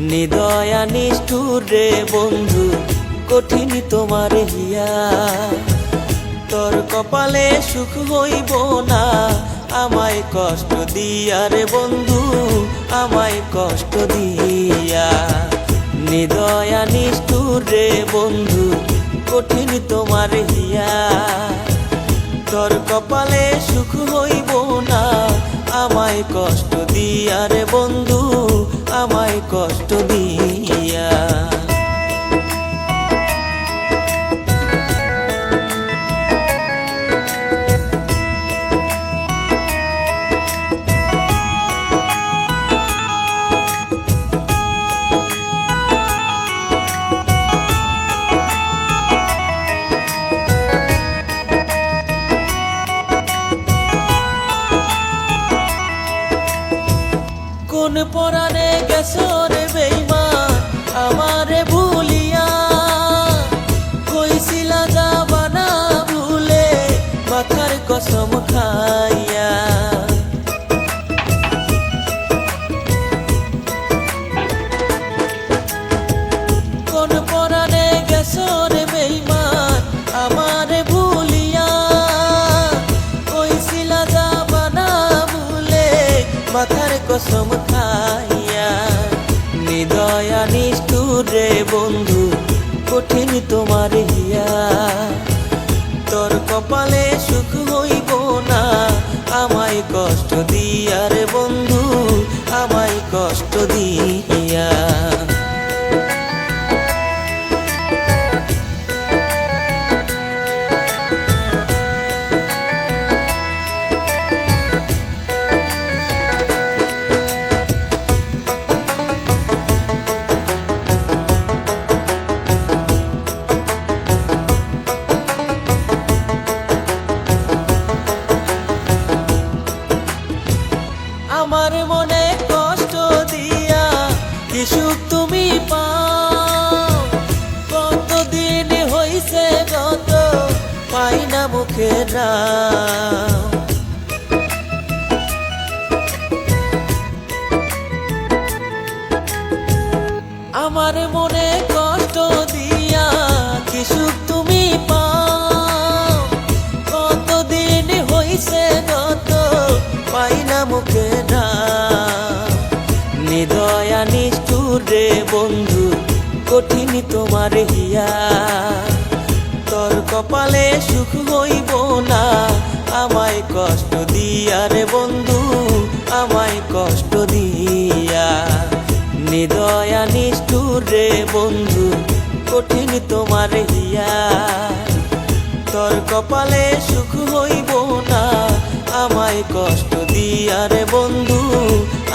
নিদয়া নিষ্ঠুর রে বন্ধু কঠিন তোমার হিয়া, তোর কপালে সুখ হইব না আমায় কষ্ট দিয়া রে বন্ধু, আমায় কষ্ট দিয়া। নিদয়া নিষ্ঠুর রে বন্ধু কঠিন তোমার হিয়া, তোর কপালে সুখ হইব না আমায় কষ্ট দিয়া রে বন্ধু, আমায় কষ্ট দিয়া। কোন পরাণে গেছো রে বেঈমান আমারে ভুলিয়া, কইছিলা যাবা না ভুলে মাথার কসম খাইয়া। কোন পরাণে গেছো রে বেঈমান আমারে ভুলিয়া, কইছিলা যাবা না ভুলে মাথার কসম খাইয়া। নিদয়া নিষ্ঠুর রে বন্ধু কঠিন তোমার হিয়া, তোর কপালে সুখ হইব না আমায় কষ্ট দিয়া রে বন্ধু, আমায় কষ্ট দিয়া। আমার মনে কষ্ট দিয়া কি সুখ তুমি পাও, কতদিন হইছে গত পাই না মুখে নাও। আমার মনে কষ্ট দিয়া কি সুখ তুমি পাও, কতদিন হইছে গত পাই না মুখে নাও। নিদয়া নিষ্ঠুর রে বন্ধু কঠিন তোমার হিয়া, তোর কপালে সুখ হইব না আমায় কষ্ট দিয়া রে বন্ধু, আমায় কষ্ট দিয়া। নিদয়া নিষ্ঠুর রে বন্ধু কঠিন তোমার হিয়া, তোর কপালে সুখ হইব না আমায় কষ্ট দিয়া রে বন্ধু,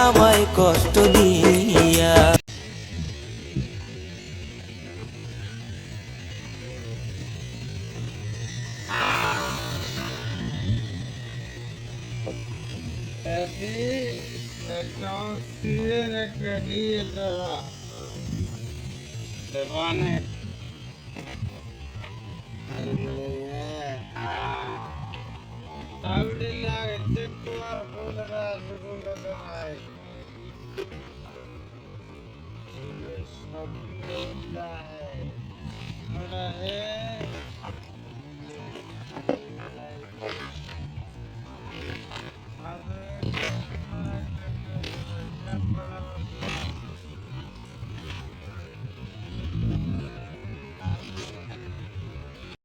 আমায় কষ্ট দিয়া। है